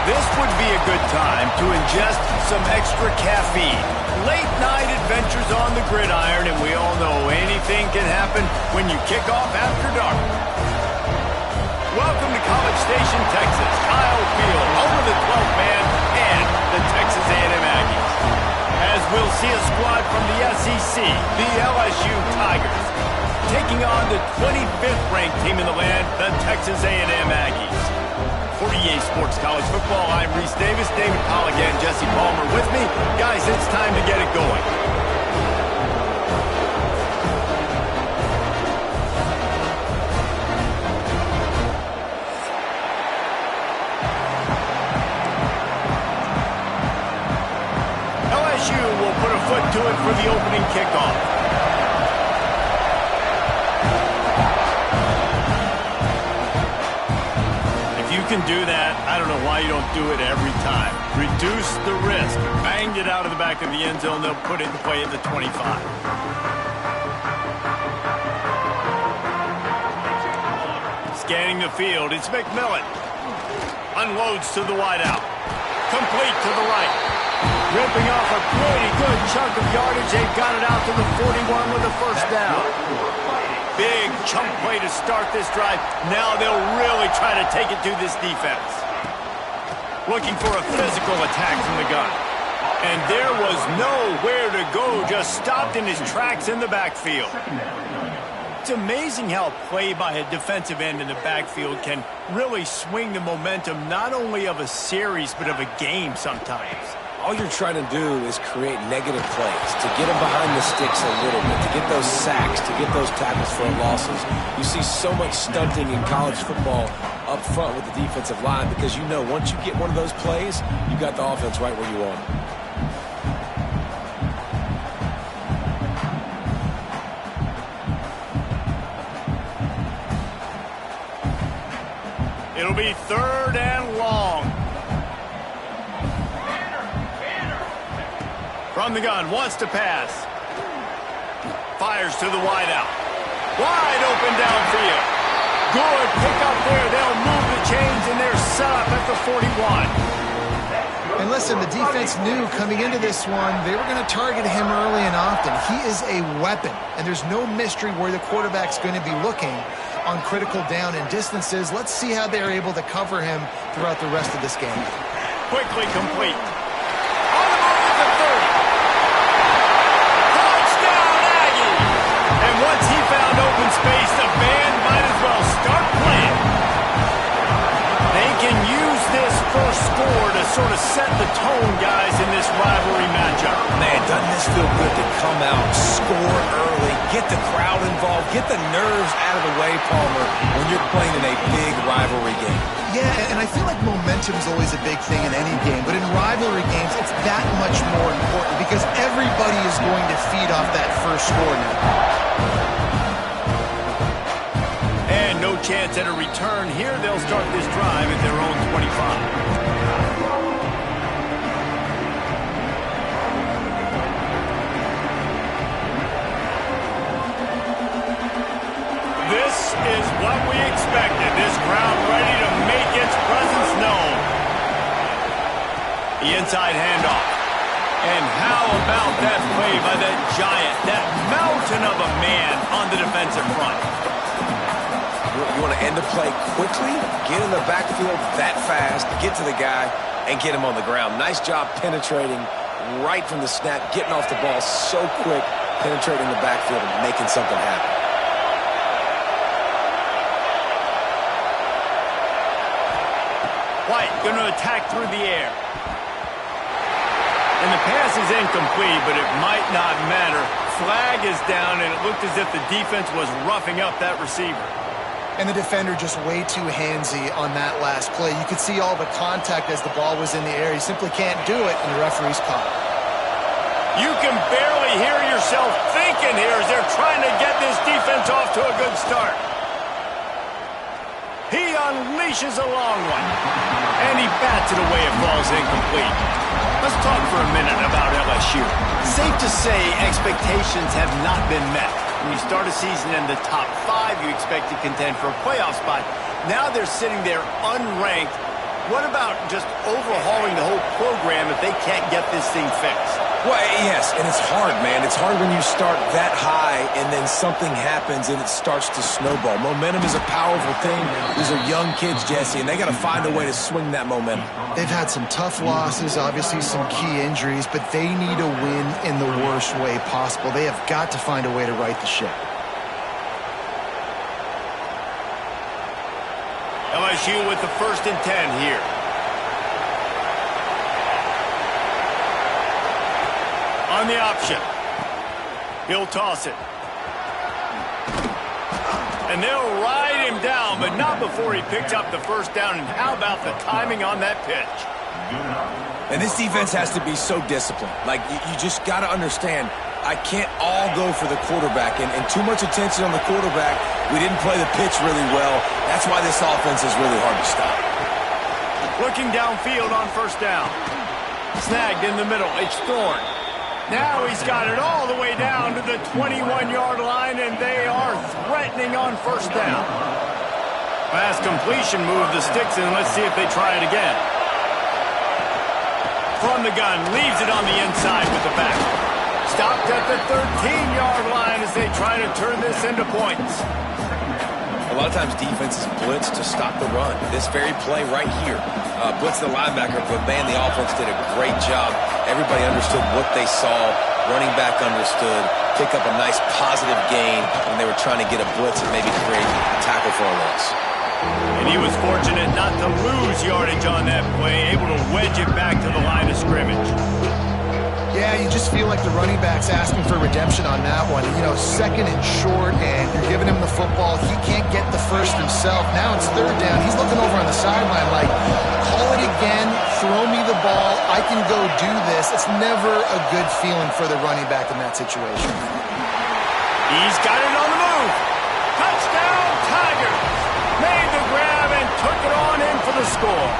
This would be a good time to ingest some extra caffeine. Late night adventures on the gridiron, and we all know anything can happen when you kick off after dark. Welcome to College Station, Texas. Kyle Field, home of the 12th man and the Texas A&M Aggies. As we'll see a squad from the SEC, the LSU Tigers, taking on the 25th ranked team in the land, the Texas A&M Aggies. For EA Sports College Football, I'm Reese Davis, David Pollock, and Jesse Palmer with me. Guys, it's time to get it going. LSU will put a foot to it for the opening kickoff. Can do that. I don't know why you don't do it every time. Reduce the risk. Banged it out of the back of the end zone. They'll put it in play at the 25. Scanning the field. It's McMillan. Unloads to the wideout. Complete to the right. Ripping off a pretty good chunk of yardage. They've got it out to the 41 with a first down. Big chunk play to start this drive. Now they'll really try to take it to this defense. Looking for a physical attack from the gun. And there was nowhere to go. Just stopped in his tracks in the backfield. It's amazing how play by a defensive end in the backfield can really swing the momentum not only of a series but of a game sometimes. All you're trying to do is create negative plays, to get them behind the sticks a little bit, to get those sacks, to get those tackles for losses. You see so much stunting in college football up front with the defensive line because you know once you get one of those plays, you got the offense right where you want it. It'll be 3rd and long. From the gun, wants to pass. Fires to the wideout. Wide open downfield. Good pick up there. They'll move the chains, and they're set up at the 41. And listen, the defense knew coming into this one, they were going to target him early and often. He is a weapon, and there's no mystery where the quarterback's going to be looking on critical down and distances. Let's see how they're able to cover him throughout the rest of this game. Quickly complete. On the move at the 30. Touchdown, Aggie! And once he found open space, the band might as well start playing. They can use this first score to sort of set the tone, guys, in this rivalry matchup. Man, doesn't this feel good to come out, score early, get the crowd involved, get the nerves out of the way, Palmer, when you're playing in a big rivalry game. Yeah, and I feel like momentum's always a big thing in any game, but in rivalry games, it's that much more important because everybody is going to feed off that first score now. And no chance at a return here. They'll start this drive at their own 25. This is what we expected. This crowd ready to make its presence known. The inside handoff. And how about that play by that giant, that mountain of a man on the defensive front? You want to end the play quickly, get in the backfield that fast, get to the guy, and get him on the ground. Nice job penetrating right from the snap, getting off the ball so quick, penetrating the backfield and making something happen. White going to attack through the air. And the pass is incomplete, but it might not matter. Flag is down, and it looked as if the defense was roughing up that receiver. And the defender just way too handsy on that last play. You could see all the contact as the ball was in the air. He simply can't do it, and the referee's caught. You can barely hear yourself thinking here as they're trying to get this defense off to a good start. He unleashes a long one, and he bats it away. It falls incomplete. Let's talk for a minute about LSU. Safe to say expectations have not been met. When you start a season in the top 5, you expect to contend for a playoff spot. Now they're sitting there unranked What about just overhauling the whole program if they can't get this thing fixed? Well, yes, and it's hard, man. It's hard when you start that high and then something happens and it starts to snowball. Momentum is a powerful thing. These are young kids, Jesse, and they got to find a way to swing that momentum. They've had some tough losses, obviously some key injuries, but they need a win in the worst way possible. They have got to find a way to right the ship. LSU with the 1st and 10 here. On the option. He'll toss it. And they'll ride him down, but not before he picks up the 1st down. And how about the timing on that pitch? And this defense has to be so disciplined. Like, you just got to understand, I can't all go for the quarterback. And too much attention on the quarterback. We didn't play the pitch really well. That's why this offense is really hard to stop. Looking downfield on 1st down. Snagged in the middle. It's Thorne. Now he's got it all the way down to the 21-yard line, and they are threatening on 1st down. Pass completion, move the sticks, and let's see if they try it again. From the gun, leaves it on the inside with the back. Stopped at the 13-yard line as they try to turn this into points. A lot of times defenses blitz to stop the run. This very play right here, blitz the linebacker, but man, the offense did a great job. Everybody understood what they saw. Running back understood. Pick up a nice positive gain when they were trying to get a blitz and maybe create a tackle for a loss. And he was fortunate not to lose yardage on that play, able to wedge it back to the line of scrimmage. Yeah, you just feel like the running back's asking for redemption on that one. You know, 2nd and short, and you're giving him the football. He can't get the 1st himself. Now it's 3rd down. He's looking over on the sideline like, call it again, throw me the ball, I can go do this. It's never a good feeling for the running back in that situation. He's got it on the move. Touchdown, Tigers. Made the grab and took it on in for the score.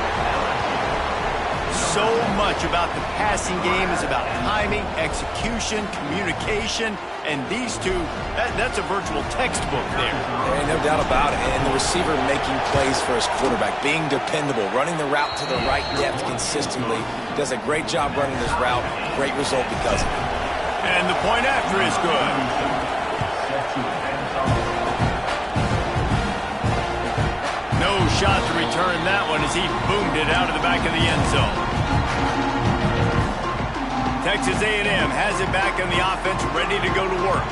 So much about the passing game is about timing, execution, communication, and these two, that's a virtual textbook there. There ain't no doubt about it. And the receiver making plays for his quarterback, being dependable, running the route to the right depth consistently, does a great job running this route. Great result because of it. And the point after is good. No shot to return that one as he boomed it out of the back of the end zone. Texas A&M has it back on the offense, ready to go to work.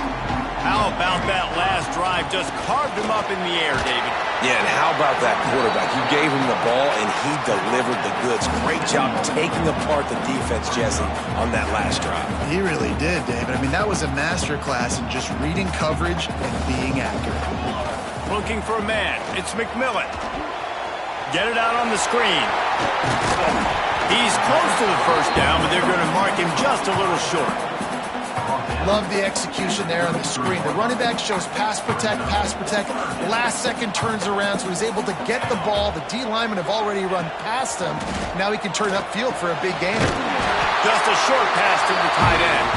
How about that last drive? Just carved him up in the air, David. Yeah, and how about that quarterback? You gave him the ball, and he delivered the goods. Great job taking apart the defense, Jesse, on that last drive. He really did, David. I mean, that was a masterclass in just reading coverage and being accurate. Looking for a man. It's McMillan. Get it out on the screen. He's close to the 1st down, but they're going to mark him just a little short. Love the execution there on the screen. The running back shows pass protect, last second turns around, so he's able to get the ball. The D linemen have already run past him. Now he can turn upfield for a big gain. Just a short pass to the tight end.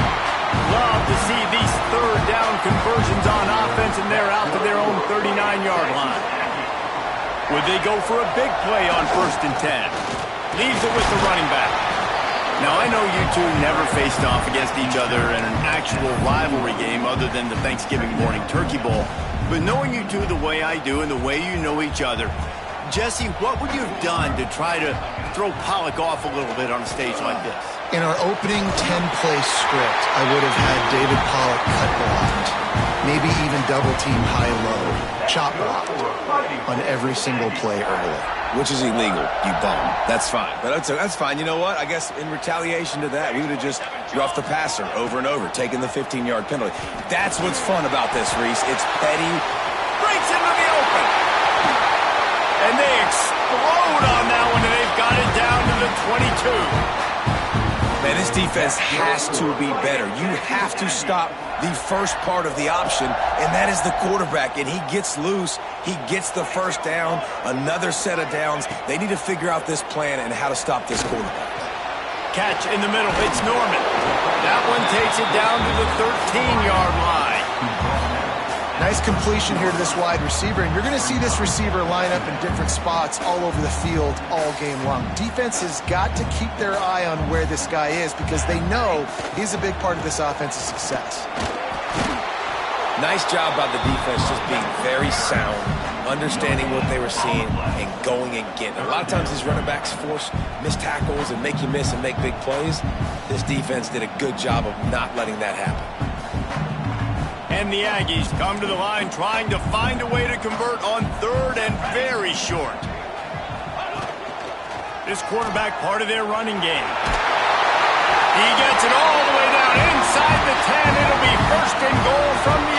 Love to see these 3rd down conversions on offense, and they're out to their own 39-yard line. Would they go for a big play on 1st and 10? Leaves it with the running back. Now, I know you two never faced off against each other in an actual rivalry game other than the Thanksgiving morning turkey bowl. But knowing you two the way I do and the way you know each other, Jesse, what would you have done to try to throw Pollock off a little bit on a stage like this? In our opening 10-play script, I would have had David Pollock cut blocked, maybe even double-team high-low, chop blocked on every single play early. Which is illegal, you bum. That's fine. But that's fine. You know what? I guess in retaliation to that, we would have just roughed the passer over and over, taking the 15-yard penalty. That's what's fun about this, Reese. It's petty. Breaks into the open. And they explode on that one, and they've got it down to the 22. Man, this defense has to be better. You have to stop the first part of the option, and that is the quarterback. And he gets loose. He gets the 1st down, another set of downs. They need to figure out this plan and how to stop this quarterback. Catch in the middle. It's Norman. That one takes it down to the 13-yard line. Nice completion here to this wide receiver, and you're going to see this receiver line up in different spots all over the field all game long. Defense has got to keep their eye on where this guy is because they know he's a big part of this offense's success. Nice job by the defense just being very sound, understanding what they were seeing, and going and getting it. A lot of times these running backs force missed tackles and make you miss and make big plays. This defense did a good job of not letting that happen. And the Aggies come to the line trying to find a way to convert on third and very short. This quarterback part of their running game. He gets it all the way down inside the 10. It'll be first and goal from the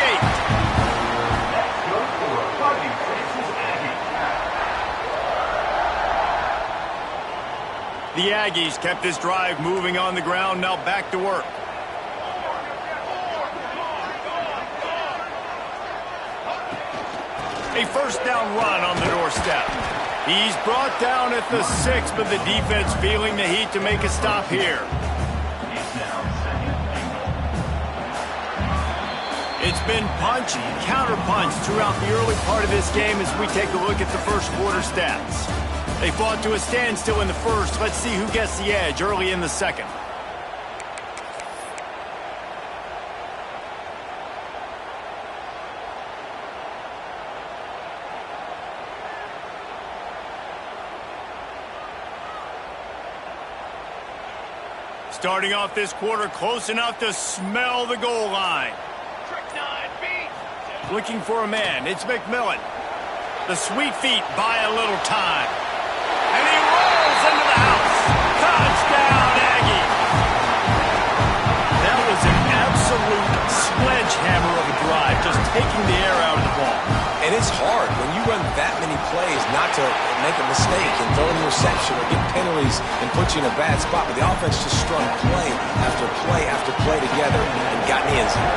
8. The Aggies kept this drive moving on the ground, now back to work. A first down run on the doorstep. He's brought down at the 6, but the defense feeling the heat to make a stop here. It's been punch, counter-punch throughout the early part of this game as we take a look at the first quarter stats. They fought to a standstill in the first. Let's see who gets the edge early in the second. Starting off this quarter close enough to smell the goal line. Looking for a man. It's McMillan. The sweet feet buy a little time. And he rolls into the house. Touchdown, Aggie. That was an absolute sledgehammer of a drive, just taking the air out of the ball. And it's hard when you run that many plays not to make a mistake and throw an interception or get penalties and put you in a bad spot. But the offense just strung play after play after play together and got in the end zone.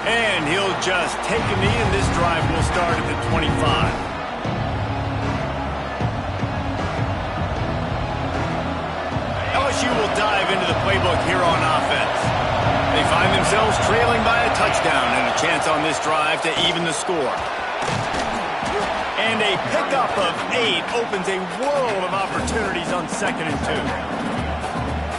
And he'll just take a knee, and this drive will start at the 25. LSU will dive into the playbook here on offense. They find themselves trailing by a touchdown and a chance on this drive to even the score. And a pickup of 8 opens a world of opportunities on 2nd and 2.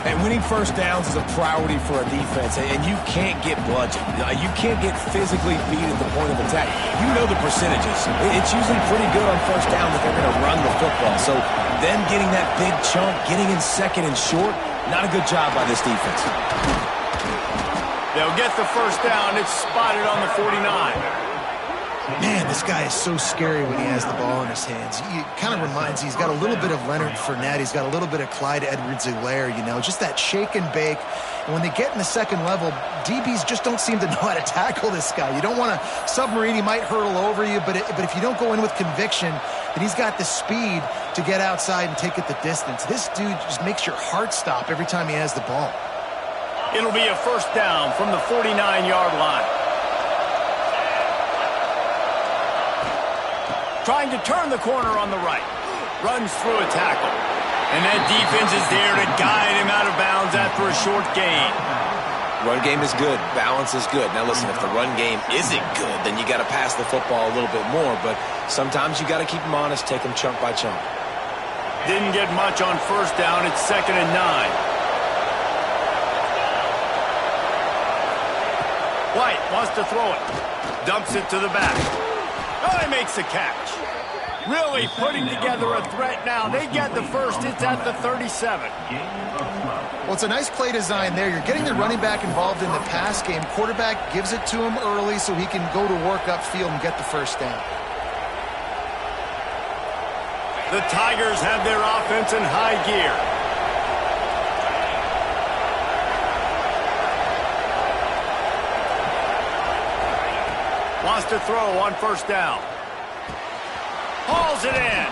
And winning first downs is a priority for a defense, and you can't get bludgeoned. You can't get physically beat at the point of attack. You know the percentages. It's usually pretty good on first down that they're going to run the football. So them getting that big chunk, getting in 2nd and short, not a good job by this defense. They'll get the first down. It's spotted on the 49. Man, this guy is so scary when he has the ball in his hands. He kind of reminds me, he's got a little bit of Leonard Fournette. He's got a little bit of Clyde Edwards-Helaire, you know, just that shake and bake. And when they get in the second level, DBs just don't seem to know how to tackle this guy. You don't want to submarine. He might hurtle over you, but if you don't go in with conviction, then he's got the speed to get outside and take it the distance. This dude just makes your heart stop every time he has the ball. It'll be a first down from the 49-yard line. Trying to turn the corner on the right. Runs through a tackle. And that defense is there to guide him out of bounds after a short gain. Run game is good. Balance is good. Now listen, if the run game isn't good, then you got to pass the football a little bit more. But sometimes you got to keep them honest, take them chunk by chunk. Didn't get much on first down. It's 2nd and 9. White wants to throw it. Dumps it to the back. Oh, he makes the catch. Really putting together a threat now. They get the first. It's at the 37. Well, it's a nice play design there. You're getting the running back involved in the pass game. Quarterback gives it to him early so he can go to work upfield and get the first down. The Tigers have their offense in high gear. Wants to throw on first down. Hauls it in.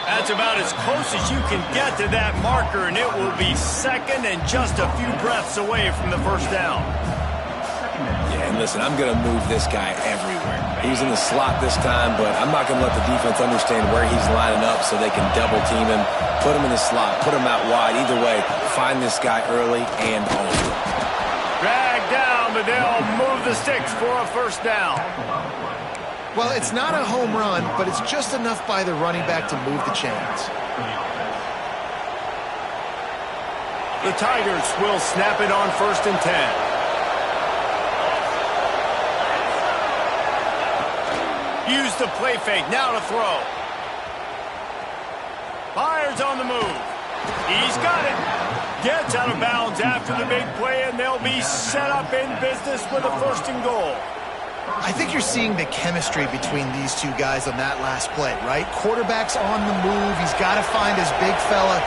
That's about as close as you can get to that marker, and it will be 2nd and just a few breaths away from the first down. Yeah, and listen, I'm going to move this guy everywhere. He was in the slot this time, but I'm not going to let the defense understand where he's lining up so they can double team him, put him in the slot, put him out wide. Either way, find this guy early and often. Drag down, but they'll move the sticks for a first down. Well, it's not a home run, but it's just enough by the running back to move the chains. The Tigers will snap it on 1st and 10. Use the play fake, now to throw. Fires on the move. He's got it. Gets out of bounds after the big play, and they'll be set up in business with a 1st and goal. I think you're seeing the chemistry between these two guys on that last play, right? Quarterback's on the move. He's got to find his big fella.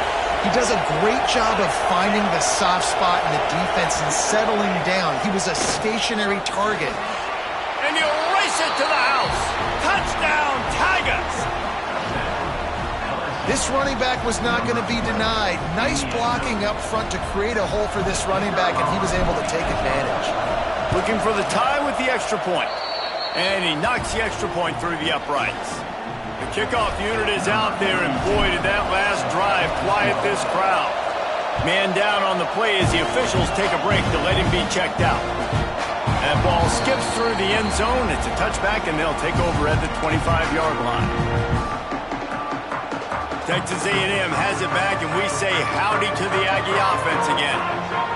He does a great job of finding the soft spot in the defense and settling down. He was a stationary target. And you race it to the house. Touchdown, Tigers! This running back was not going to be denied. Nice blocking up front to create a hole for this running back, and he was able to take advantage. Looking for the tie with the extra point. And he knocks the extra point through the uprights. The kickoff unit is out there, and boy, did that last drive quiet this crowd. Man down on the play as the officials take a break to let him be checked out. That ball skips through the end zone. It's a touchback, and they'll take over at the 25-yard line. Texas A&M has it back, and we say howdy to the Aggie offense again.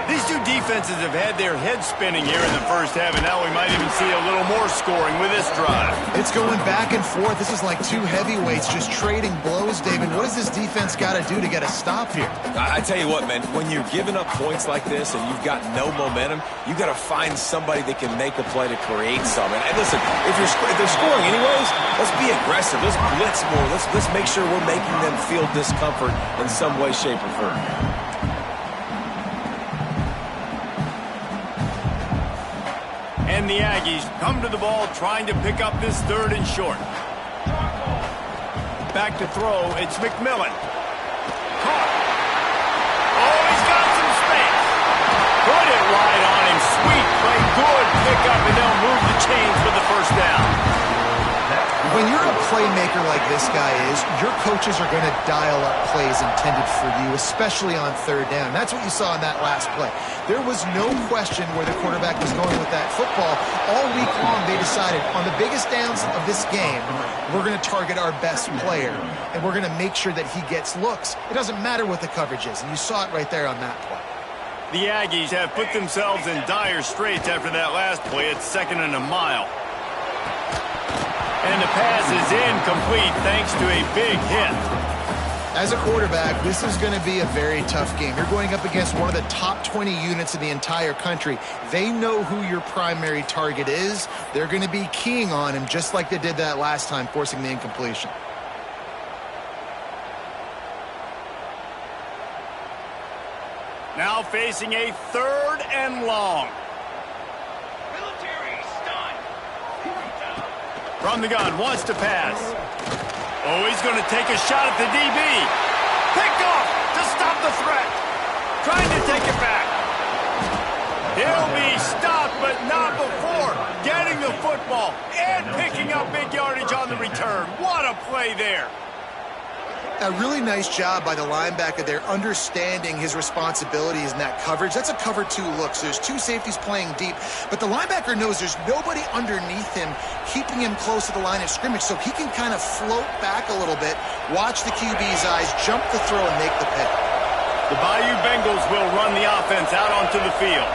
These two defenses have had their heads spinning here in the first half, and now we might even see a little more scoring with this drive. It's going back and forth. This is like two heavyweights just trading blows, David. What does this defense got to do to get a stop here? I tell you what, man, when you're giving up points like this and you've got no momentum, you got to find somebody that can make a play to create something. And listen, if they're scoring anyways, let's be aggressive. Let's blitz more. Let's make sure we're making them feel discomfort in some way, shape, or form. And the Aggies come to the ball trying to pick up this 3rd and short. Back to throw, it's McMillan. Caught. Oh, he's got some space. Put it right on him. Sweet play, good pickup, and they'll move the chains for the 1st down. When you're a playmaker like this guy is, your coaches are going to dial up plays intended for you, especially on 3rd down. That's what you saw in that last play. There was no question where the quarterback was going with that football. All week long, they decided on the biggest downs of this game, we're going to target our best player, and we're going to make sure that he gets looks. It doesn't matter what the coverage is, and you saw it right there on that play. The Aggies have put themselves in dire straits after that last play. It's 2nd and a mile. And the pass is incomplete thanks to a big hit. As a quarterback, this is going to be a very tough game. You're going up against one of the top 20 units in the entire country. They know who your primary target is. They're going to be keying on him just like they did that last time, forcing the incompletion. Now facing a 3rd and long. From the gun, wants to pass. Oh, he's going to take a shot at the DB. Picked off to stop the threat. Trying to take it back. He'll be stopped, but not before getting the football and picking up big yardage on the return. What a play there. A really nice job by the linebacker there, understanding his responsibilities in that coverage. That's a cover 2 look, so there's 2 safeties playing deep, but the linebacker knows there's nobody underneath him keeping him close to the line of scrimmage, so he can kind of float back a little bit, watch the QB's eyes, jump the throw, and make the pick. The Bayou Bengals will run the offense out onto the field.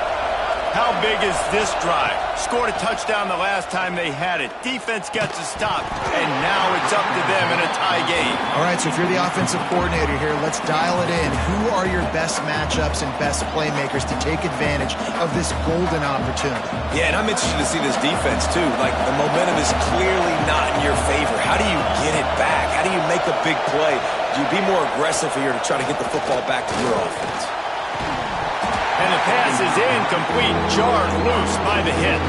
How big is this drive? Scored a touchdown the last time they had it. Defense gets a stop, and now it's up to them in a tie game. All right, so if you're the offensive coordinator here, let's dial it in. Who are your best matchups and best playmakers to take advantage of this golden opportunity? Yeah, and I'm interested to see this defense, too. Like, the momentum is clearly not in your favor. How do you get it back? How do you make a big play? Do you be more aggressive here to try to get the football back to your offense? And the pass is incomplete, jarred loose by the hit.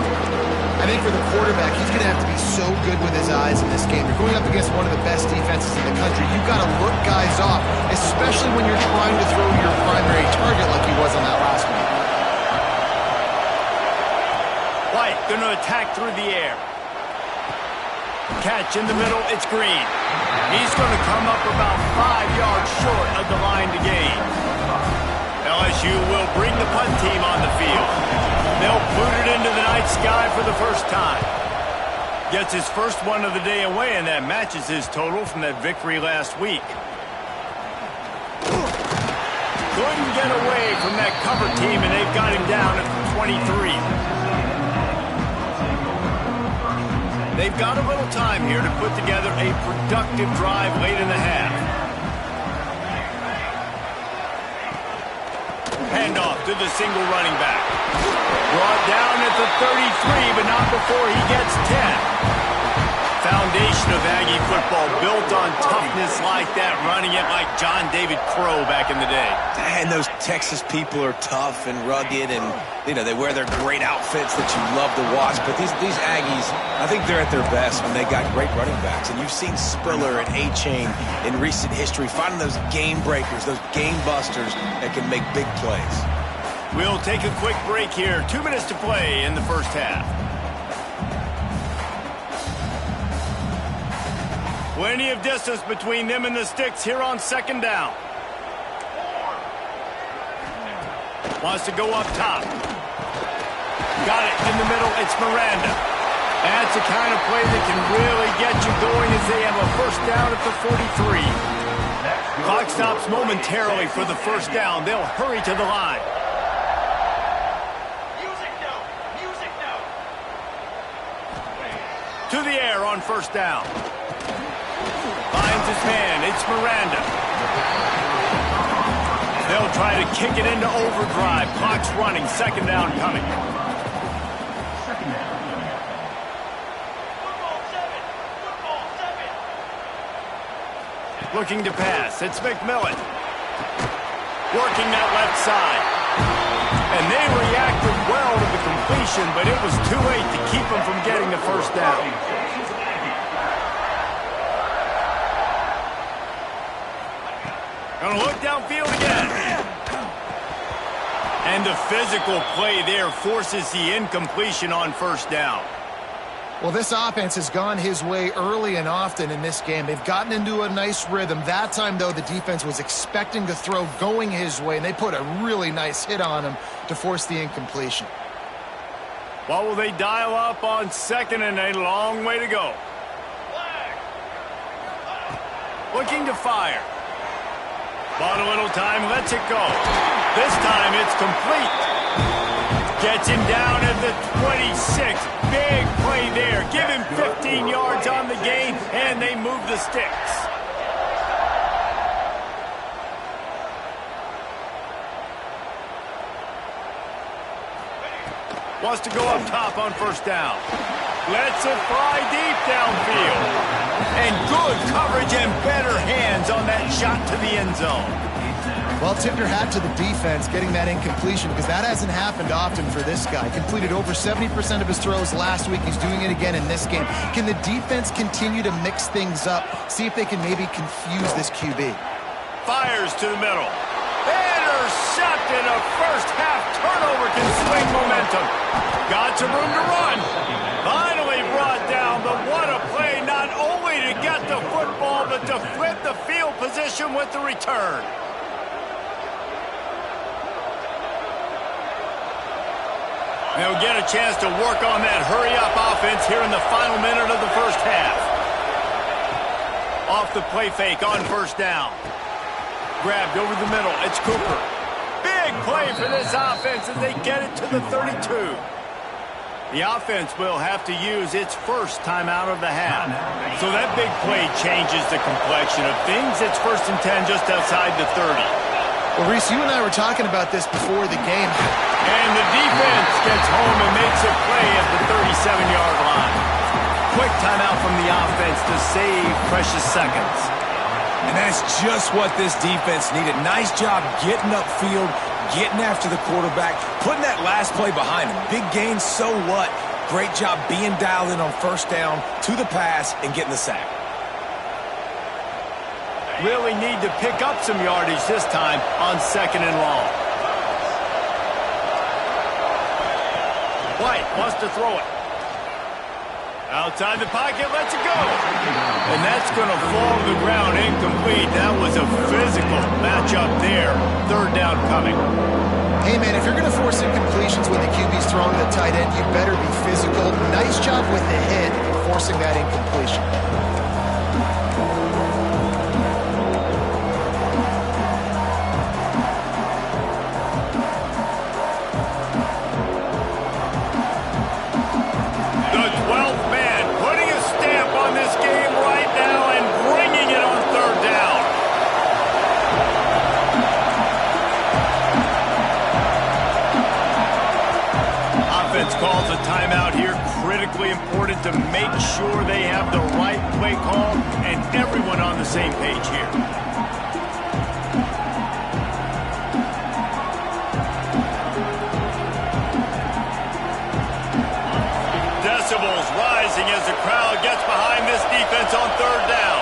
I think for the quarterback, he's going to have to be so good with his eyes in this game. You're going up against one of the best defenses in the country. You've got to look guys off, especially when you're trying to throw your primary target like he was on that last one. White going to attack through the air. Catch in the middle, it's Green. He's going to come up about 5 yards short of the line to gain. LSU will bring the punt team on the field. They'll boot it into the night sky for the first time. Gets his first one of the day away, and that matches his total from that victory last week. Couldn't get away from that cover team, and they've got him down at the 23. They've got a little time here to put together a productive drive late in the half. Handoff to the single running back. Brought down at the 33, but not before he gets 10. Foundation of Aggie football built on toughness like that, running it like John David Crow back in the day. And those Texas people are tough and rugged, and they wear their great outfits that you love to watch. But these Aggies, I think they're at their best when they got great running backs. And you've seen Spiller and A-Chain in recent history finding those game breakers, those game busters that can make big plays. We'll take a quick break here. 2 minutes to play in the first half. Plenty of distance between them and the sticks here on second down. Wants to go up top. Got it in the middle. It's Miranda. That's the kind of play that can really get you going as they have a first down at the 43. Clock stops momentarily for the first down. They'll hurry to the line. To the air on first down. Finds his man. It's Miranda. They'll try to kick it into overdrive. Clock's running. Second down coming. Looking to pass. It's McMillan. Working that left side. And they reacted well to the completion, but it was too late to keep them from getting the first down. Gonna look downfield again. And the physical play there forces the incompletion on first down. Well, this offense has gone his way early and often in this game. They've gotten into a nice rhythm. That time, though, the defense was expecting the throw going his way, and they put a really nice hit on him to force the incompletion. What will they dial up on second, and a long way to go? Looking to fire. Bought a little time, lets it go. This time it's complete. Gets him down at the 26. Big play there. Give him 15 yards on the gain, and they move the sticks. Wants to go up top on first down. Lets it fly deep downfield. And good coverage and better hands on that shot to the end zone. Well, tip your hat to the defense getting that incompletion, because that hasn't happened often for this guy. Completed over 70% of his throws last week. He's doing it again in this game. Can the defense continue to mix things up? See if they can maybe confuse this QB. Fires to the middle. Intercepted. A first half turnover can swing momentum. Got some room to run. Finally brought down, but what a play, not only to get the football, but to flip the field position with the return. They'll get a chance to work on that hurry-up offense here in the final minute of the first half. Off the play fake on first down. Grabbed over the middle. It's Cooper. Big play for this offense as they get it to the 32. The offense will have to use its first time out of the half. So that big play changes the complexion of things. It's 1st and 10 just outside the 30. Well, Reese, you and I were talking about this before the game. And the defense gets home and makes a play at the 37-yard line. Quick timeout from the offense to save precious seconds. And that's just what this defense needed. Nice job getting upfield, getting after the quarterback, putting that last play behind him. Big gain, so what? Great job being dialed in on first down, to the pass, and getting the sack. Really need to pick up some yardage this time on second and long. White wants to throw it. Outside the pocket, lets it go. And that's going to fall to the ground incomplete. That was a physical matchup there. Third down coming. Hey, man, if you're going to force incompletions when the QB's throwing the tight end, you better be physical. Nice job with the hit, forcing that incompletion. Calls a timeout here, critically important to make sure they have the right play call and everyone on the same page here. Decibels rising as the crowd gets behind this defense on third down.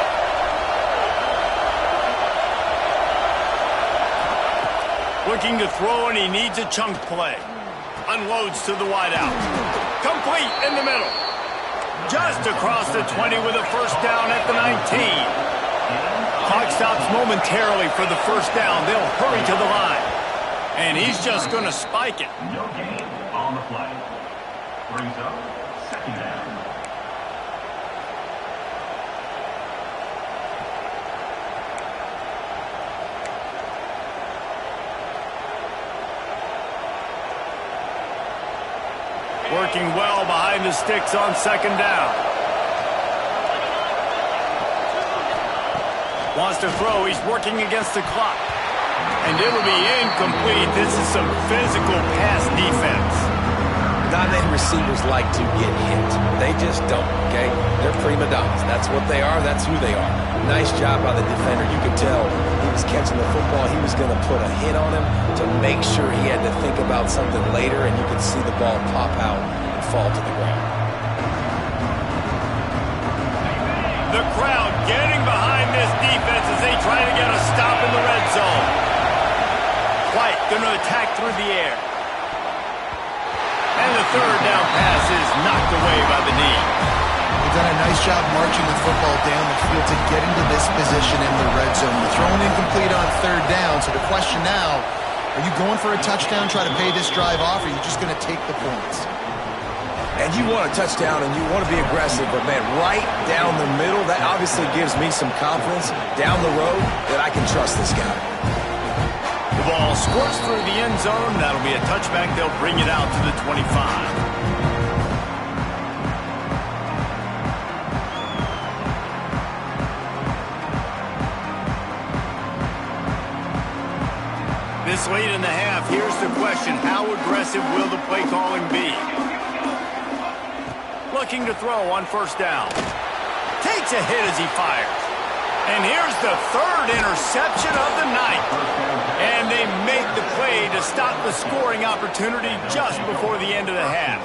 Looking to throw, and he needs a chunk play. Unloads to the wideout. Complete in the middle. Just across the 20 with a first down at the 19. Clock stops momentarily for the first down. They'll hurry to the line. And he's just going to spike it. No gain on the play. Brings up second down. Working well behind the sticks on second down. Wants to throw. He's working against the clock. And it'll be incomplete. This is some physical pass defense. Dominated receivers like to get hit. They just don't, okay? They're prima donnas. That's what they are. That's who they are. Nice job by the defender. You could tell he was catching the football. He was going to put a hit on him to make sure he had to think about something later, and you could see the ball pop out and fall to the ground. The crowd getting behind this defense as they try to get a stop in the red zone. White going to attack through the air. And the third down pass is knocked away by the knee. They've done a nice job marching the football down the field to get into this position in the red zone. You're throwing incomplete on third down, so the question now, are you going for a touchdown, try to pay this drive off, or are you just going to take the points? And you want a touchdown and you want to be aggressive, but man, right down the middle, that obviously gives me some confidence down the road that I can trust this guy. The ball squirts through the end zone. That'll be a touchback. They'll bring it out to the 25. This late in the half, here's the question. How aggressive will the play calling be? Looking to throw on first down. Takes a hit as he fires. And here's the third interception of the night. And they make the play to stop the scoring opportunity just before the end of the half.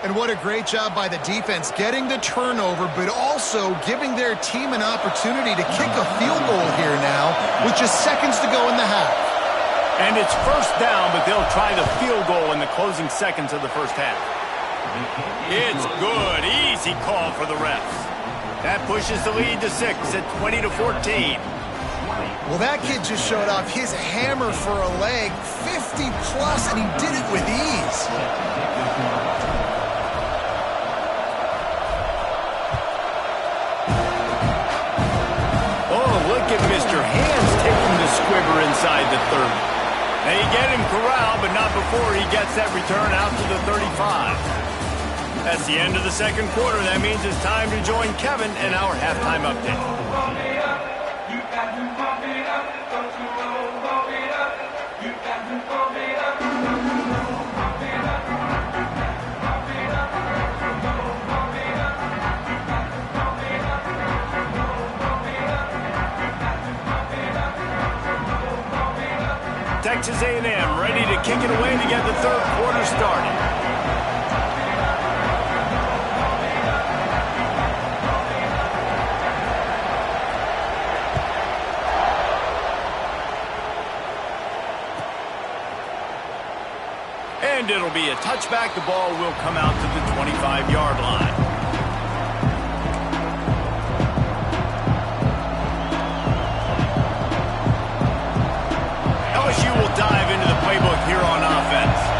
And what a great job by the defense getting the turnover, but also giving their team an opportunity to kick a field goal here now with just seconds to go in the half. And it's first down, but they'll try the field goal in the closing seconds of the first half. It's good. Easy call for the refs. That pushes the lead to 6 at 20-14. Well, that kid just showed off his hammer for a leg, 50-plus, and he did it with ease. Oh, look at Mr. Hands taking the squibber inside the 30. They get him corralled, but not before he gets that return out to the 35. That's the end of the second quarter. That means it's time to join Kevin in our halftime update. Texas A&M ready to kick it away to get the third quarter started. And it'll be a touchback. The ball will come out to the 25-yard line. LSU will dive into the playbook here on offense.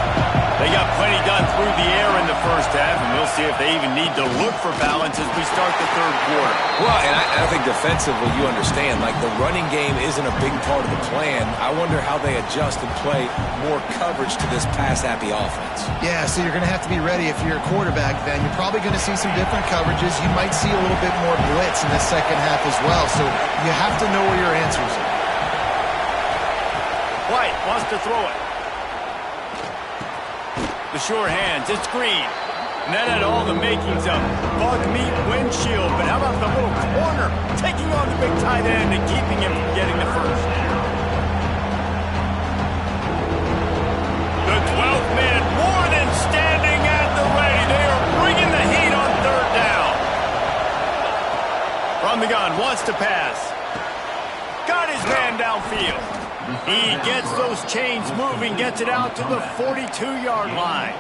They got plenty done through the air in the first half, and we'll see if they even need to look for balance as we start the third quarter. Well, and I think defensively, you understand, like the running game isn't a big part of the plan. I wonder how they adjust and play more coverage to this pass-happy offense. Yeah, so you're going to have to be ready if you're a quarterback then. You're probably going to see some different coverages. You might see a little bit more blitz in the second half as well, so you have to know where your answers are. White wants to throw it. The sure hands, it's Green. And that had all the makings of bug meat windshield. But how about the little corner taking on the big tight end and keeping him from getting the first? The 12th man more than standing at the ready. They are bringing the heat on third down. From the gun, wants to pass. Got his man downfield. He gets those chains moving, gets it out to the 42-yard line.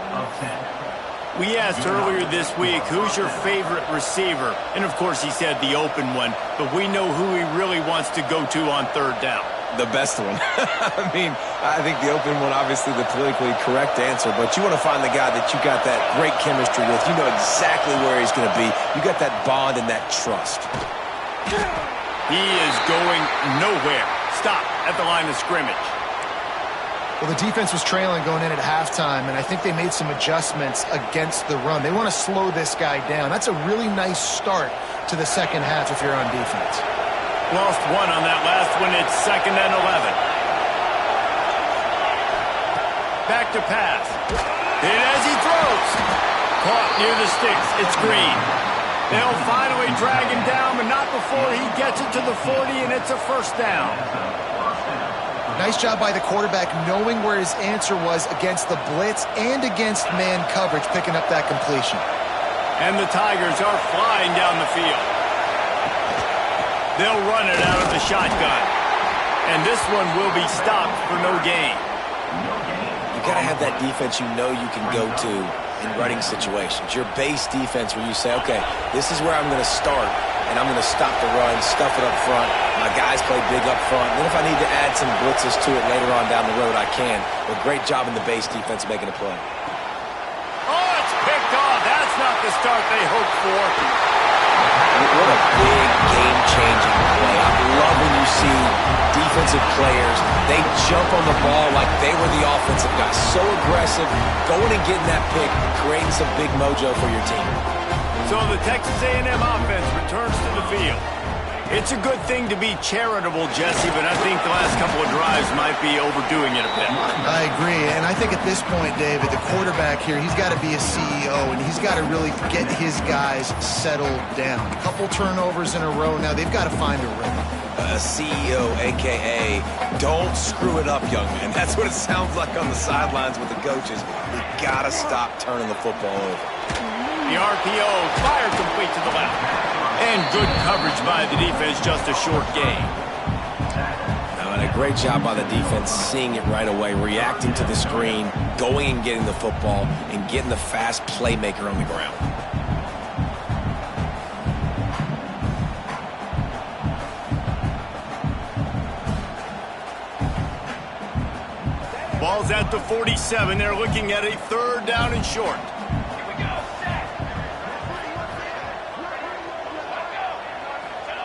We asked earlier this week, who's your favorite receiver? And, of course, he said the open one, but we know who he really wants to go to on third down. The best one. I mean, I think the open one, obviously the politically correct answer, but you want to find the guy that you got that great chemistry with. You know exactly where he's going to be. You got that bond and that trust. He is going nowhere. Stop at the line of scrimmage. Well, the defense was trailing going in at halftime, and I think they made some adjustments against the run. They want to slow this guy down. That's a really nice start to the second half if you're on defense. Lost one on that last one. It's 2nd and 11. Back to pass. And as he throws, caught near the sticks. It's Green. They'll finally drag him down, but not before he gets it to the 40, and it's a first down. Nice job by the quarterback knowing where his answer was against the blitz and against man coverage, picking up that completion. And the Tigers are flying down the field. They'll run it out of the shotgun. And this one will be stopped for no gain. You got to have that defense you know you can go to in running situations. Your base defense where you say, okay, this is where I'm going to start, and I'm going to stop the run, stuff it up front. My guys play big up front. Then if I need to add some blitzes to it later on down the road, I can. But great job in the base defense making a play. Oh, it's picked off. That's not the start they hoped for. What a big game-changing play. I love when you see defensive players, they jump on the ball like they were the offensive guys. So aggressive, going and getting that pick, creating some big mojo for your team. So the Texas A&M offense returns to the field. It's a good thing to be charitable, Jesse, but I think the last couple of drives might be overdoing it a bit. I agree, and I think at this point, David, the quarterback here, he's got to be a CEO, and he's got to really get his guys settled down. A couple turnovers in a row now. They've got to find a rhythm. A CEO, a.k.a. don't screw it up, young man. That's what it sounds like on the sidelines with the coaches. You got to stop turning the football over. The RPO, fire complete to the left. And good coverage by the defense, just a short gain. And a great job by the defense seeing it right away, reacting to the screen, going and getting the football, and getting the fast playmaker on the ground. Ball's at the 47. They're looking at a 3rd down and short.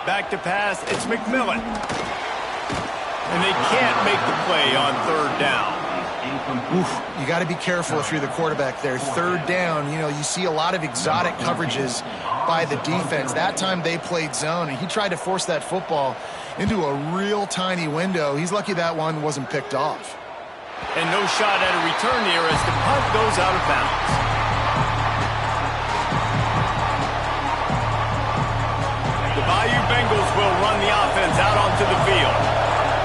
Back to pass, it's McMillan. And they can't make the play on 3rd down. Oof, you got to be careful if you're the quarterback there. 3rd down, you know, you see a lot of exotic coverages by the defense. That time they played zone, and he tried to force that football into a real tiny window. He's lucky that one wasn't picked off. And no shot at a return here as the punt goes out of bounds. Bayou Bengals will run the offense out onto the field.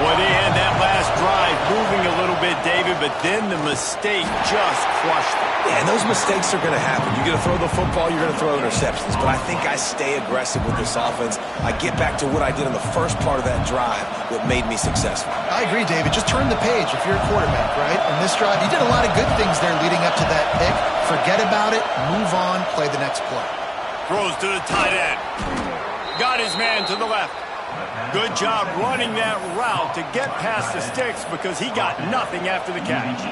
Boy, they had that last drive moving a little bit, David, but then the mistake just crushed him. Yeah, and those mistakes are going to happen. You're going to throw the football, you're going to throw interceptions. But I think I stay aggressive with this offense. I get back to what I did in the first part of that drive, what made me successful. I agree, David. Just turn the page if you're a quarterback, right? In this drive, you did a lot of good things there leading up to that pick. Forget about it, move on, play the next play. Throws to the tight end. Got his man to the left. Good job running that route to get past the sticks because he got nothing after the catch.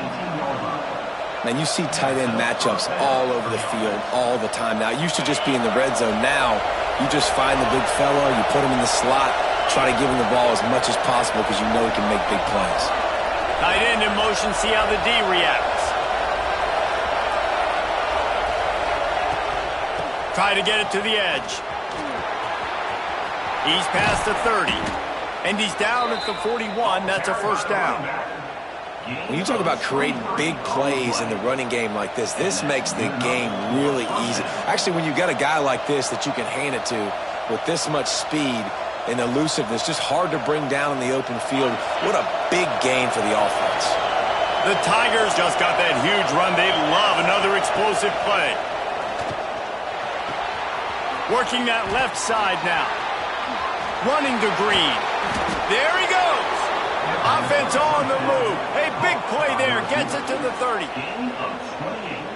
Man, you see tight end matchups all over the field all the time now. It used to just be in the red zone. Now, you just find the big fella, you put him in the slot, try to give him the ball as much as possible because you know he can make big plays. Tight end in motion, see how the D reacts. Try to get it to the edge. He's past the 30, and he's down at the 41. That's a first down. When you talk about creating big plays in the running game like this makes the game really easy. Actually, when you got a guy like this that you can hand it to with this much speed and elusiveness, just hard to bring down in the open field, what a big gain for the offense. The Tigers just got that huge run. They love another explosive play. Working that left side now. Running to Green. There he goes. Offense on the move. A big play there. Gets it to the 30.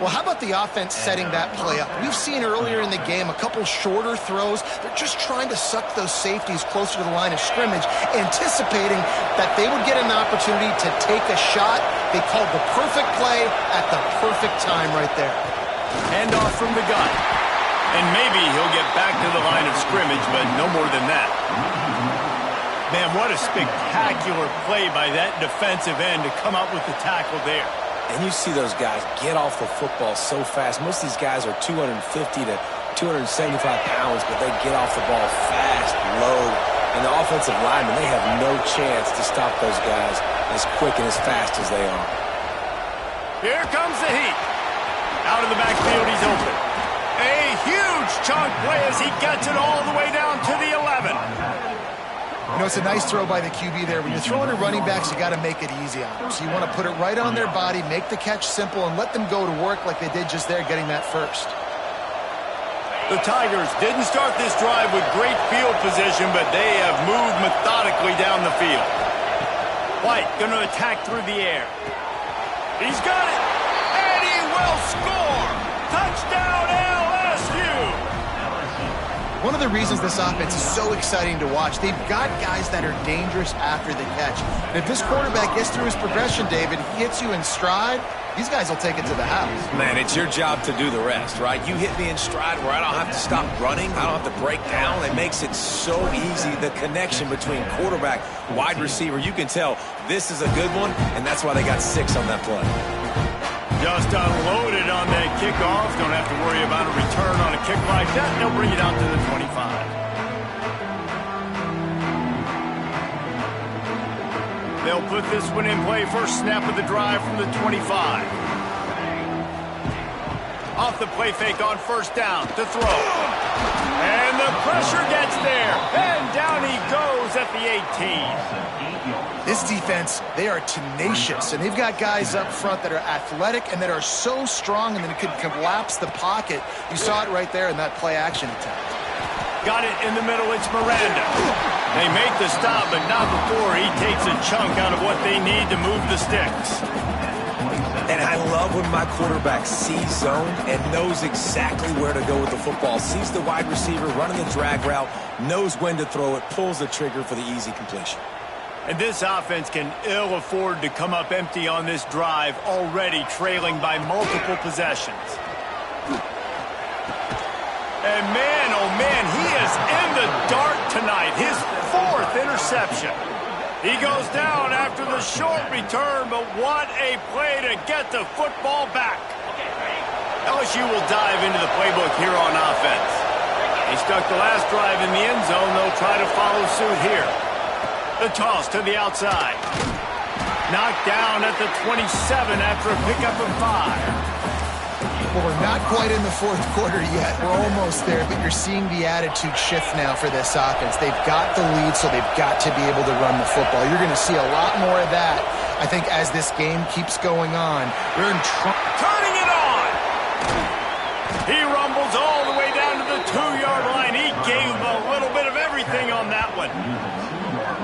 Well, how about the offense setting that play up? We've seen earlier in the game a couple shorter throws. They're just trying to suck those safeties closer to the line of scrimmage, anticipating that they would get an opportunity to take a shot. They called the perfect play at the perfect time right there. Handoff from the gun. And maybe he'll get back to the line of scrimmage, but no more than that. Man, what a spectacular play by that defensive end to come up with the tackle there. And you see those guys get off the football so fast. Most of these guys are 250 to 275 pounds, but they get off the ball fast, low. And the offensive linemen, they have no chance to stop those guys as quick and as fast as they are. Here comes the heat. Out of the backfield, he's open. A huge chunk play as he gets it all the way down to the 11. You know, it's a nice throw by the QB there. When you're throwing to running backs, you got to make it easy on them. So you want to put it right on their body, make the catch simple, and let them go to work like they did just there, getting that first. The Tigers didn't start this drive with great field position, but they have moved methodically down the field. White going to attack through the air. He's got it, and he will score. Touchdown, LSU. One of the reasons this offense is so exciting to watch, they've got guys that are dangerous after the catch. And if this quarterback gets through his progression, David, he hits you in stride, these guys will take it to the house. Man, it's your job to do the rest, right? You hit me in stride where I don't have to stop running. I don't have to break down. It makes it so easy, the connection between quarterback, wide receiver. You can tell this is a good one, and that's why they got 6 on that play. Just unloaded on that kickoff. Don't have to worry about a return on a kick like that. They'll bring it out to the 25. They'll put this one in play. First snap of the drive from the 25. Off the play fake on first down to throw. And the pressure gets there. And down he goes at the 18. This defense, they are tenacious, and they've got guys up front that are athletic and that are so strong and that can collapse the pocket. You saw it right there in that play-action attempt. Got it in the middle, it's Miranda. They make the stop, but not before he takes a chunk out of what they need to move the sticks. And I love when my quarterback sees zone and knows exactly where to go with the football. Sees the wide receiver running the drag route, knows when to throw it, pulls the trigger for the easy completion. And this offense can ill afford to come up empty on this drive, already trailing by multiple possessions. And man, oh man, he is in the dark tonight. His 4th interception. He goes down after the short return, but what a play to get the football back. LSU will dive into the playbook here on offense. They stuck the last drive in the end zone. They'll try to follow suit here. The toss to the outside. Knocked down at the 27 after a pickup of 5. Well, we're not quite in the fourth quarter yet. We're almost there, but you're seeing the attitude shift now for this offense. They've got the lead, so they've got to be able to run the football. You're going to see a lot more of that, I think, as this game keeps going on. They're in Turning it on! He rumbles all the way down to the 2-yard line. He gave a little bit of everything on that one.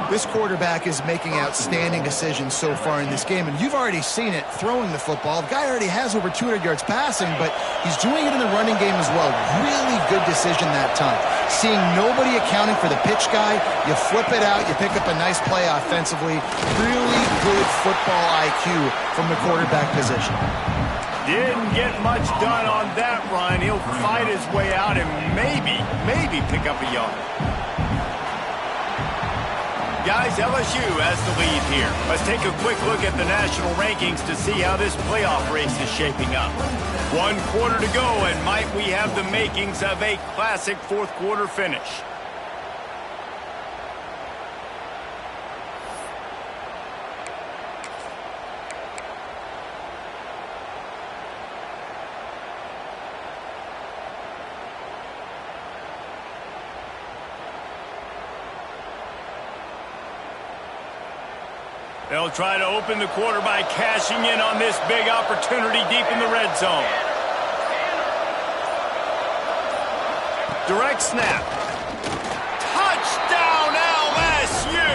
This quarterback is making outstanding decisions so far in this game, and you've already seen it throwing the football. The guy already has over 200 yards passing, but he's doing it in the running game as well. Really good decision that time. Seeing nobody accounting for the pitch guy, you flip it out, you pick up a nice play offensively. Really good football IQ from the quarterback position. Didn't get much done on that run. He'll fight his way out and maybe pick up a yard. Guys, LSU has the lead here. Let's take a quick look at the national rankings to see how this playoff race is shaping up. 1 quarter to go, and might we have the makings of a classic fourth quarter finish. They'll try to open the quarter by cashing in on this big opportunity deep in the red zone. Direct snap. Touchdown LSU!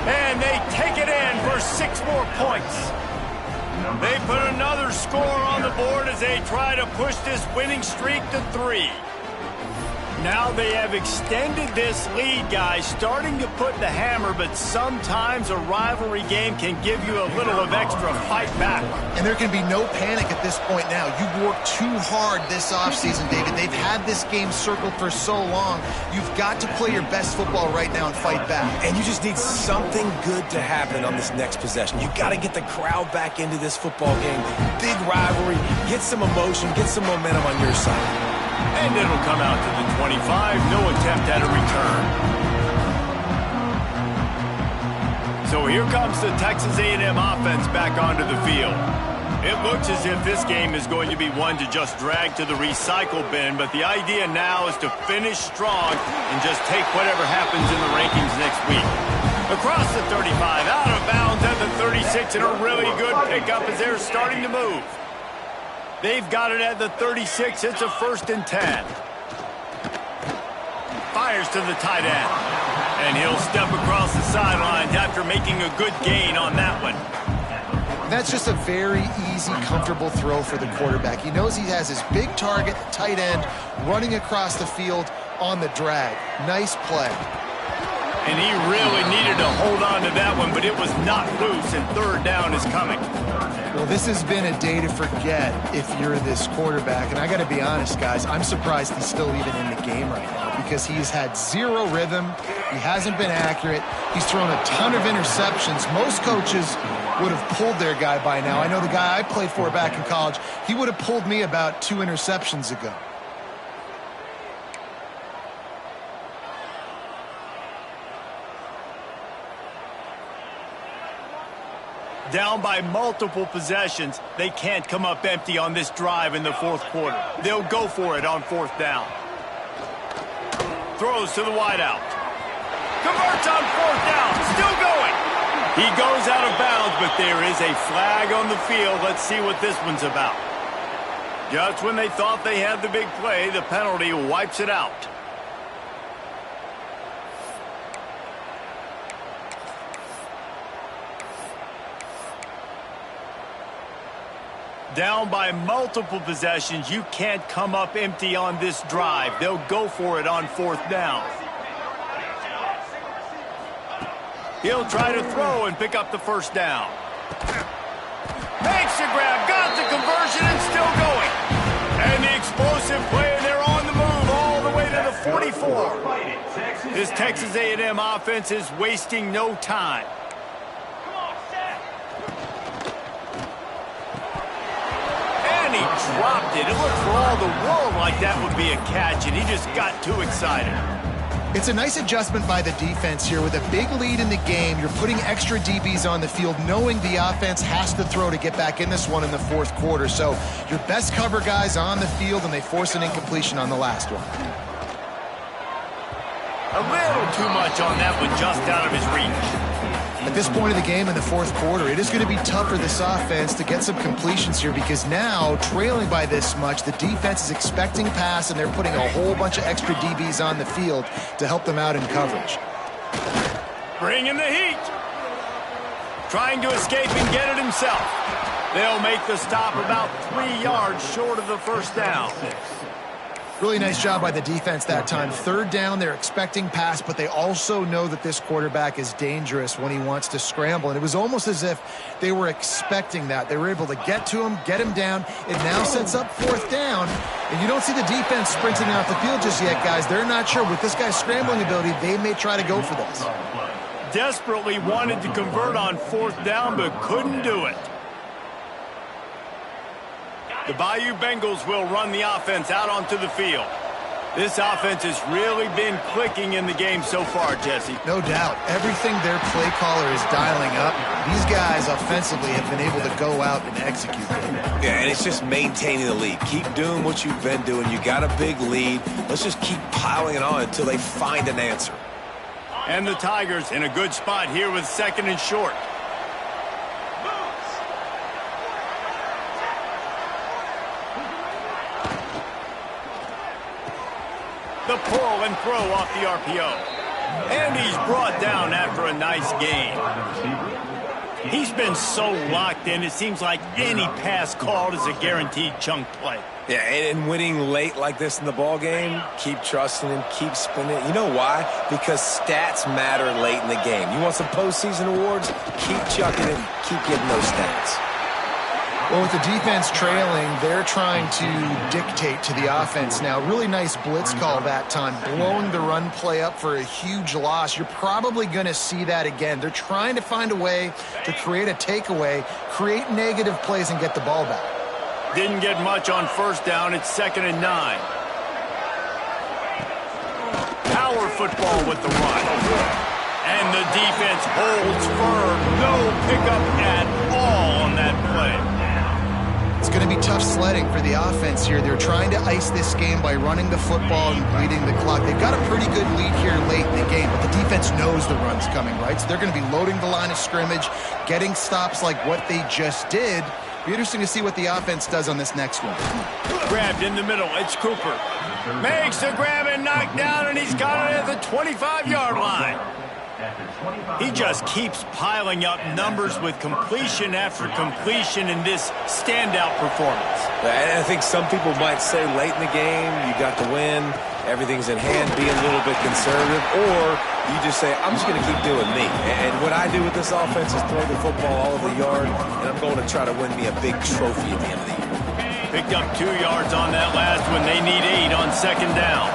And they take it in for 6 more points. They put another score on the board as they try to push this winning streak to 3. Now they have extended this lead, guys, starting to put the hammer, but sometimes a rivalry game can give you a little of extra fight back. And there can be no panic at this point now. You've worked too hard this offseason, David. They've had this game circled for so long. You've got to play your best football right now and fight back. And you just need something good to happen on this next possession. You got to get the crowd back into this football game. Big rivalry. Get some emotion. Get some momentum on your side. And it'll come out to the 25. No attempt at a return. So here comes the Texas A&M offense back onto the field. It looks as if this game is going to be one to just drag to the recycle bin, but the idea now is to finish strong and just take whatever happens in the rankings next week. Across the 35, out of bounds at the 36, and a really good pickup as they're starting to move. They've got it at the 36. It's a 1st and 10. Fires to the tight end. And he'll step across the sidelines after making a good gain on that one. That's just a very easy, comfortable throw for the quarterback. He knows he has his big target, tight end, running across the field on the drag. Nice play. And he really needed to hold on to that one, but it was not loose, and 3rd down is coming. Well, this has been a day to forget if you're this quarterback. And I got to be honest, guys, I'm surprised he's still even in the game right now because he's had 0 rhythm. He hasn't been accurate. He's thrown a ton of interceptions. Most coaches would have pulled their guy by now. I know the guy I played for back in college, he would have pulled me about 2 interceptions ago. Down by multiple possessions, they can't come up empty on this drive in the 4th quarter. They'll go for it on 4th down. Throws to the wideout. Converts on 4th down. Still going. He goes out of bounds, but there is a flag on the field. Let's see what this one's about. Just when they thought they had the big play, the penalty wipes it out. Down by multiple possessions, you can't come up empty on this drive. They'll go for it on 4th down. He'll try to throw and pick up the 1st down. Makes the grab, got the conversion, and still going. And the explosive play, and they're on the move all the way to the 44. This Texas A&M offense is wasting no time. He dropped it. It looked for all the world like that would be a catch, and he just got too excited. It's a nice adjustment by the defense here. With a big lead in the game, you're putting extra DBs on the field, knowing the offense has to throw to get back in this one in the fourth quarter. So your best cover guys on the field, and they force an incompletion on the last one. A little too much on that one, just out of his reach. At this point of the game in the fourth quarter, it is going to be tough for this offense to get some completions here, because now, trailing by this much, the defense is expecting pass, and they're putting a whole bunch of extra DBs on the field to help them out in coverage. Bringing the heat. Trying to escape and get it himself. They'll make the stop about 3 yards short of the first down. Really nice job by the defense that time. Third down, they're expecting pass, but they also know that this quarterback is dangerous when he wants to scramble. And it was almost as if they were expecting that. They were able to get to him, get him down. It now sets up fourth down. And you don't see the defense sprinting off the field just yet, guys. They're not sure. With this guy's scrambling ability, they may try to go for this. Desperately wanted to convert on fourth down, but couldn't do it. The Bayou Bengals will run the offense out onto the field. This offense has really been clicking in the game so far, Jesse. No doubt. Everything their play caller is dialing up, these guys offensively have been able to go out and execute them. Yeah, and it's just maintaining the lead. Keep doing what you've been doing. You got a big lead. Let's just keep piling it on until they find an answer. And the Tigers in a good spot here with second and short. The pull and throw off the RPO. And he's brought down after a nice gain. He's been so locked in, it seems like any pass called is a guaranteed chunk play. Yeah, and winning late like this in the ball game, keep trusting him, keep spinning. You know why? Because stats matter late in the game. You want some postseason awards? Keep chucking it, keep getting those stats. Well, with the defense trailing, they're trying to dictate to the offense now. Really nice blitz call that time, blowing the run play up for a huge loss. You're probably going to see that again. They're trying to find a way to create a takeaway, create negative plays, and get the ball back. Didn't get much on first down. It's 2nd and 9. Power football with the run. And the defense holds firm. No pickup at all on that play. It's going to be tough sledding for the offense here. They're trying to ice this game by running the football and bleeding the clock. They've got a pretty good lead here late in the game, but the defense knows the run's coming, right? So they're going to be loading the line of scrimmage, getting stops like what they just did. Be interesting to see what the offense does on this next one. Grabbed in the middle. It's Cooper. Makes the grab and knocked down, and he's got it at the 25-yard line. He just keeps piling up numbers with completion after completion in this standout performance. And I think some people might say late in the game, you got the win, everything's in hand, be a little bit conservative, or you just say, I'm just going to keep doing me. And what I do with this offense is throw the football all over the yard, and I'm going to try to win me a big trophy at the end of the year. Picked up 2 yards on that last one. They need 8 on second down.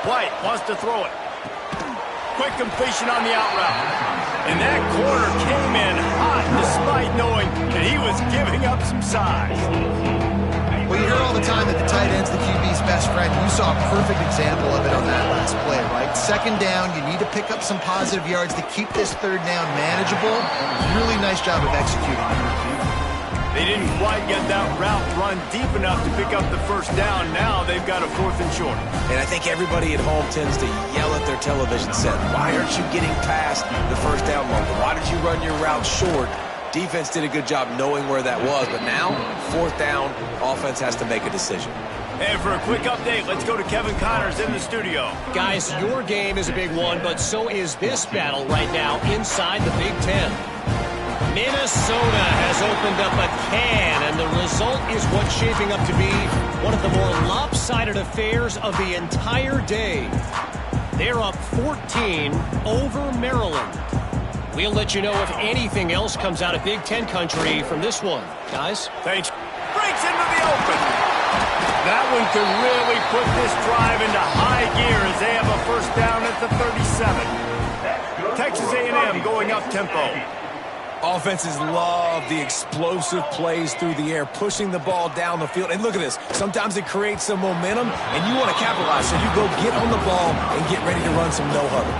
White wants to throw it. Quick completion on the out route. And that corner came in hot despite knowing that he was giving up some size. Well, you hear all the time that the tight end's the QB's best friend. You saw a perfect example of it on that last play, right? Second down, you need to pick up some positive yards to keep this third down manageable. Really nice job of executing. They didn't quite get that route run deep enough to pick up the first down. Now they've got a 4th and short. And I think everybody at home tends to yell at their television set, why aren't you getting past the first down marker? Why did you run your route short? Defense did a good job knowing where that was, but now, 4th down, offense has to make a decision. And for a quick update, let's go to Kevin Connors in the studio. Guys, your game is a big one, but so is this battle right now inside the Big Ten. Minnesota has opened up a can, and the result is what's shaping up to be one of the more lopsided affairs of the entire day. They're up 14 over Maryland. We'll let you know if anything else comes out of Big Ten country from this one. Guys? Thanks. Breaks into the open. That one could really put this drive into high gear as they have a first down at the 37. Texas A&M going up tempo. Offenses love the explosive plays through the air, pushing the ball down the field. And look at this. Sometimes it creates some momentum, and you want to capitalize. So you go get on the ball and get ready to run some no-huddle.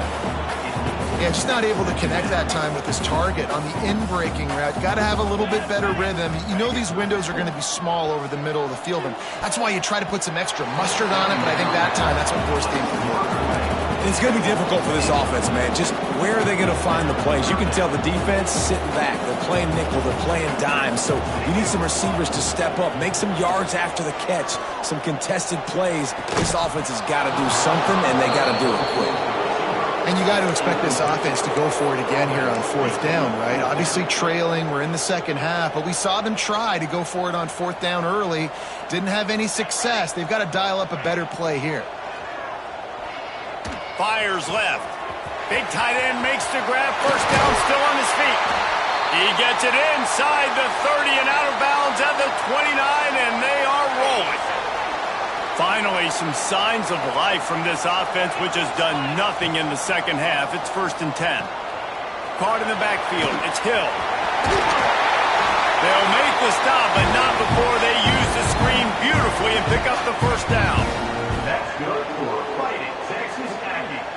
Yeah, just not able to connect that time with his target on the in-breaking route. Got to have a little bit better rhythm. You know these windows are going to be small over the middle of the field, and that's why you try to put some extra mustard on it, but I think that time, that's what forced the incompletion. It's going to be difficult for this offense, man. Just where are they going to find the plays? You can tell the defense sitting back. They're playing nickel. They're playing dime. So you need some receivers to step up, make some yards after the catch, some contested plays. This offense has got to do something, and they got to do it quick. And you got to expect this offense to go for it again here on fourth down, right? Obviously trailing, we're in the second half, but we saw them try to go for it on fourth down early. Didn't have any success. They've got to dial up a better play here. Fires left. Big tight end makes the grab. First down, still on his feet. He gets it inside the 30 and out of bounds at the 29, and they are rolling. Finally, some signs of life from this offense, which has done nothing in the second half. It's 1st and 10. Caught in the backfield. It's Hill. They'll make the stop, but not before they use the screen beautifully and pick up the first down. That's good for Fighting Texas Aggies.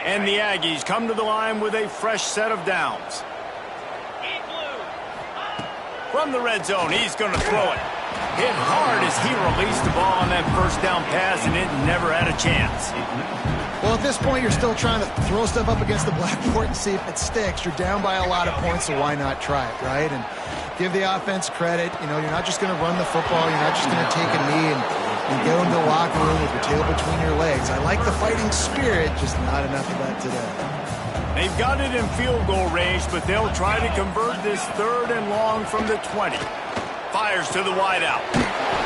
And the Aggies come to the line with a fresh set of downs. From the red zone, he's going to throw it. Hit hard as he released the ball on that first down pass, and it never had a chance. Well, at this point, you're still trying to throw stuff up against the blackboard and see if it sticks. You're down by a lot of points, so why not try it, right? And give the offense credit. You know, you're not just going to run the football. You're not just going to take a knee and go into the locker room with your tail between your legs. I like the fighting spirit, just not enough of that today. They've got it in field goal range, but they'll try to convert this 3rd and long from the 20. Fires to the wideout.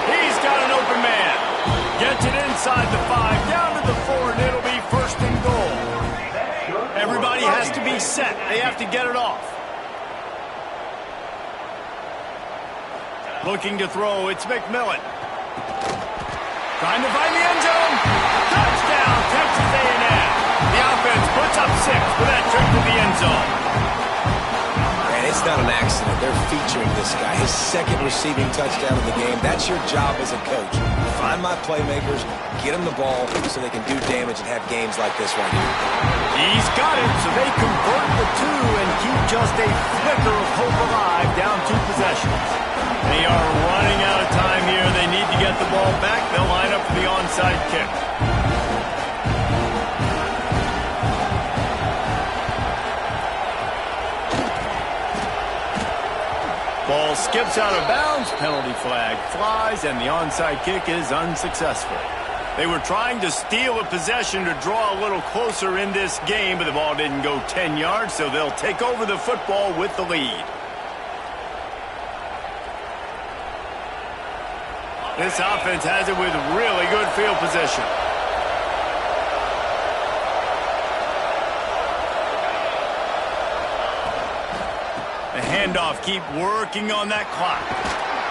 He's got an open man. Gets it inside the 5, down to the 4, and it'll be 1st and goal. Everybody has to be set. They have to get it off. Looking to throw, it's McMillan. Trying to find the end zone. Touchdown, Texas A&M. The offense puts up 6 for that trip to the end zone. And it's not an accident. They're featuring this guy. His 2nd receiving touchdown of the game. That's your job as a coach. Find my playmakers, get them the ball so they can do damage and have games like this right here. He's got it, so they convert the 2 and keep just a flicker of hope alive, down 2 possessions. They are running out of time here. They need to get the ball back. They'll line up for the onside kick. Ball skips out of bounds. Penalty flag flies, and the onside kick is unsuccessful. They were trying to steal a possession to draw a little closer in this game, but the ball didn't go 10 yards, so they'll take over the football with the lead. This offense has it with really good field position. The handoff, keep working on that clock.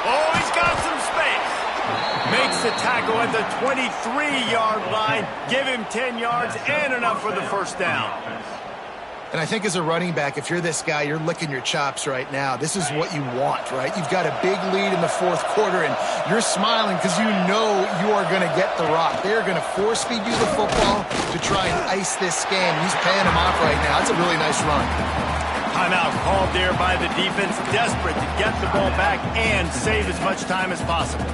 Oh, he's got some space. Makes the tackle at the 23-yard line. Give him 10 yards and enough for the first down. And I think as a running back, if you're this guy, you're licking your chops right now. This is what you want, right? You've got a big lead in the 4th quarter, and you're smiling because you know you are going to get the rock. They're going to force-feed you the football to try and ice this game. He's paying him off right now. It's a really nice run. Timeout called there by the defense, desperate to get the ball back and save as much time as possible.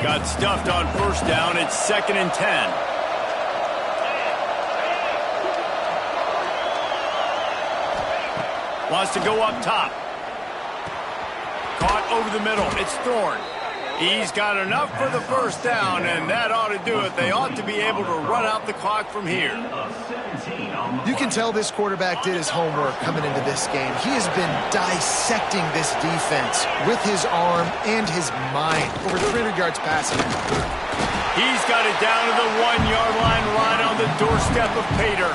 Got stuffed on first down. It's 2nd and 10. Wants to go up top. Caught over the middle. It's Thorne. He's got enough for the first down, and that ought to do it. They ought to be able to run out the clock from here. You can tell this quarterback did his homework coming into this game. He has been dissecting this defense with his arm and his mind. Over 300 yards passing. He's got it down to the 1-yard line right on the doorstep of Pater.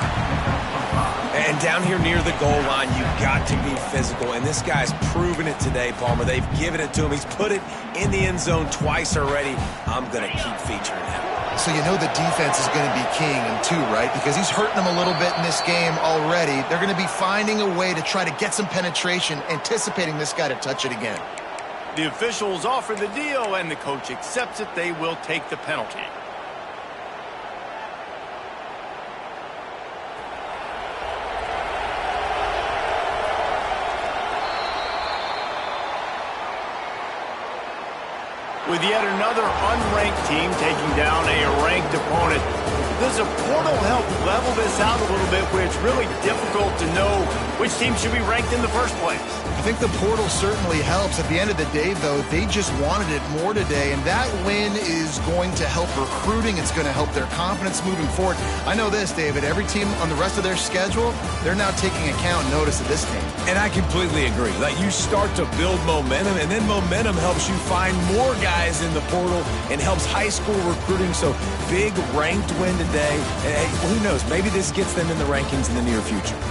And down here near the goal line, you've got to be physical. And this guy's proven it today, Palmer. They've given it to him. He's put it in the end zone twice already. I'm going to keep featuring him. So you know the defense is going to be keying him too, right? Because he's hurting them a little bit in this game already. They're going to be finding a way to try to get some penetration, anticipating this guy to touch it again. The officials offer the deal, and the coach accepts it. They will take the penalty. With yet another unranked team taking down a ranked opponent, does a portal help level this out a little bit where it's really difficult to know which team should be ranked in the first place? I think the portal certainly helps. At the end of the day, though, they just wanted it more today, and that win is going to help recruiting. It's going to help their confidence moving forward. I know this, David. Every team on the rest of their schedule, they're now taking account and notice of this team. And I completely agree. Like, you start to build momentum, and then momentum helps you find more guys in the portal and helps high school recruiting. So big ranked win today. And, hey, who knows? Maybe this gets them in the rankings in the near future.